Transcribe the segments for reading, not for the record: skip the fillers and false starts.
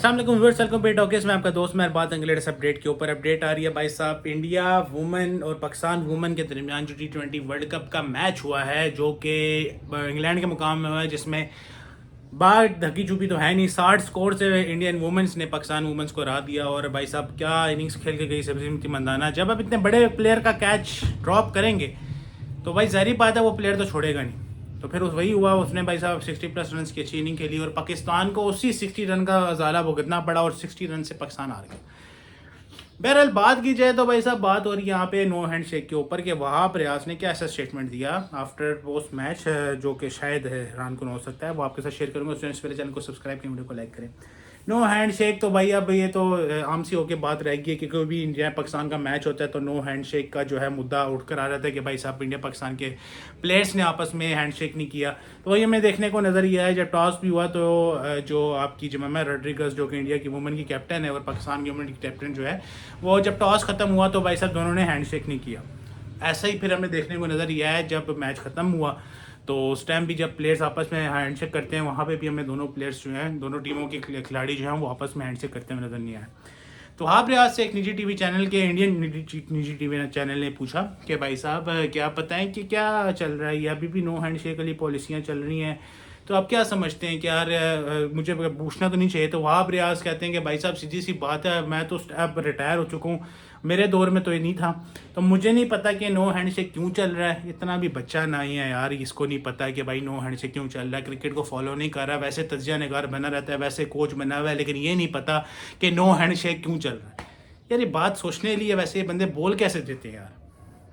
अस्सलाम वेलकम पे टॉकीज में आपका दोस्त मैं बात लेटेस्ट अपडेट के ऊपर अपडेट आ रही है भाई साहब। इंडिया वुमेन और पाकिस्तान वुमेन के दरमियान जो T20 वर्ल्ड कप का मैच हुआ है जो कि इंग्लैंड के मुकाम में हुआ है, जिसमें बात धकी चुपी तो है नहीं, 60 स्कोर से इंडियन वुमेन्स ने पाकिस्तान वुमेन्स को हरा दिया। और भाई साहब क्या इनिंग्स खेल के गई सबसे मंदाना। जब आप इतने बड़े प्लेयर का कैच ड्रॉप करेंगे तो भाई ज़ाहिर बात है वो प्लेयर तो छोड़ेगा नहीं। तो फिर वही हुआ, उसने भाई साहब 60+ रन की अच्छी इनिंग खेली और पाकिस्तान को उसी 60 रन का ज़ाला भुगतना पड़ा और 60 रन से पाकिस्तान हार गया। बहरहाल बात की जाए तो भाई साहब बात हो रही है यहाँ पे नो हैंड शेक के ऊपर कि वहाब रियाज ने क्या ऐसा स्टेटमेंट दिया आफ्टर पोस्ट मैच, जो कि शायद हैरान कौन हो सकता है, वो आपके साथ शेयर करूँगा। उसने मेरे चैनल को सब्सक्राइब करें, वीडियो को लाइक करें। नो हैंड शेक तो भाई अब ये तो आम सी होकर बात रहेगी कि कोई भी इंडिया पाकिस्तान का मैच होता है तो नो हैंड शेक का जो है मुद्दा उठकर आ जाता है कि भाई साहब इंडिया पाकिस्तान के प्लेयर्स ने आपस में हैंड शेक नहीं किया। तो वही हमें देखने को नज़र ये है, जब टॉस भी हुआ तो जो आपकी जमामा रोड्रिगस जो कि इंडिया की वुमेन की कैप्टन है और पाकिस्तान की वुमेन की कैप्टन जो है, वो जब टॉस ख़त्म हुआ तो भाई साहब दोनों ने हैंड शेक नहीं किया। ऐसा ही फिर हमें देखने को नज़र ये है जब मैच ख़त्म हुआ तो उस टाइम भी जब प्लेयर्स आपस में हैंडशेक करते हैं वहाँ पे भी हमें दोनों प्लेयर्स जो हैं, दोनों टीमों के खिलाड़ी जो हैं वो आपस में हैंडशेक करते हुए नजर नहीं आए। तो वहाँ पर आज से एक निजी टीवी चैनल के इंडियन निजी टीवी चैनल ने पूछा कि भाई साहब क्या बताएं कि क्या चल रहा है, ये अभी भी नो हैंडशेक वाली पॉलिसियाँ चल रही हैं, तो आप क्या समझते हैं कि यार मुझे पूछना तो नहीं चाहिए। तो वहाब रियाज कहते हैं कि भाई साहब सीधी सी बात है, मैं तो अब रिटायर हो चुका हूँ, मेरे दौर में तो ये नहीं था, तो मुझे नहीं पता कि नो हैंड से क्यों चल रहा है। इतना भी बच्चा नहीं है यार, इसको नहीं पता कि भाई नो हैंड से क्यों चल रहा है। क्रिकेट को फॉलो नहीं कर रहा, वैसे तजिया निगार बना रहता है, वैसे कोच बना हुआ है, लेकिन ये नहीं पता कि नो हैंड शेक क्यों चल रहा है। यार ये बात सोचने के लिए वैसे ये बंदे बोल कैसे देते हैं यार।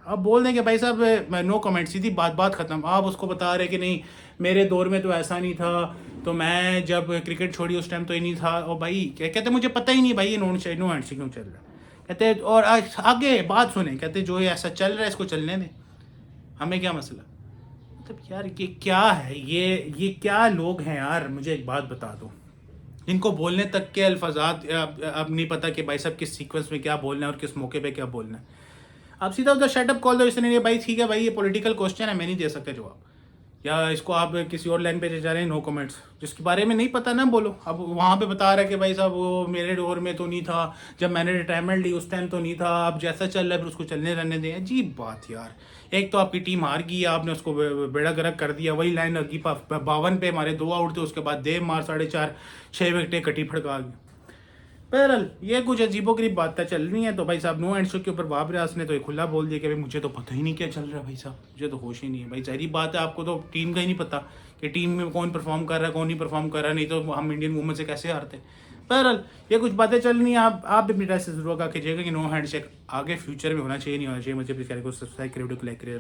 आप बोल दें कि भाई साहब नो कमेंट, सीधी बात ख़त्म। आप उसको बता रहे कि नहीं मेरे दौर में तो ऐसा नहीं था, तो मैं जब क्रिकेट छोड़ी उस टाइम तो ये नहीं था। और भाई क्या कहते मुझे पता ही नहीं भाई ये नो हैंड से क्यों चल रहा है। कहते और आगे बात सुने, कहते जो ये ऐसा चल रहा है इसको चलने दें, हमें क्या मसला। मतलब यार ये क्या है, ये क्या लोग हैं यार। मुझे एक बात बता दो, इनको बोलने तक के अल्फाजात अब नहीं पता कि भाई साहब किस सीक्वेंस में क्या बोलना है और किस मौके पे क्या बोलना है। आप सीधा उधर शटअप कॉल दो, इसने नहीं भाई ठीक है भाई ये पॉलिटिकल क्वेश्चन है, मैं नहीं दे सकता जवाब, या इसको आप किसी और लाइन पे जा रहे हैं नो कमेंट्स, जिसके बारे में नहीं पता ना बोलो। अब वहाँ पे बता रहा है कि भाई साहब वो मेरे दौर में तो नहीं था, जब मैंने रिटायरमेंट ली उस टाइम तो नहीं था, अब जैसा चल रहा है फिर उसको चलने रहने दें। अजीब बात यार। एक तो आपकी टीम हार गई, आपने उसको बेड़ा गर्क कर दिया, वही लाइन लगी 52 पे हमारे 2 आउट थे, उसके बाद देव मार 4.5 6 विकेटें कटी फड़का गई। बहरहाल ये कुछ अजीबोगरीब बातें चल रही हैं। तो भाई साहब नो एंड शो के ऊपर बाबर रियाज ने तो ये खुला बोल दिया कि भाई मुझे तो पता ही नहीं क्या चल रहा है, भाई साहब मुझे तो होश ही नहीं है। भाई जहरी बात है, आपको तो टीम का ही नहीं पता कि टीम में कौन परफॉर्म कर रहा है कौन नहीं परफॉर्म कर रहा है, नहीं तो हम इंडियन वुमेन से कैसे हारते। बहरहाल ये कुछ बातें चल रही हैं, आप भी अपनी तरह से जरूर कहा कीजिएगा कि नो हैंड शेक आगे फ्यूचर में होना चाहिए नहीं होना चाहिए। मुझे प्लीज को सब्सक्राइब करें, वीडियो को लाइक करें।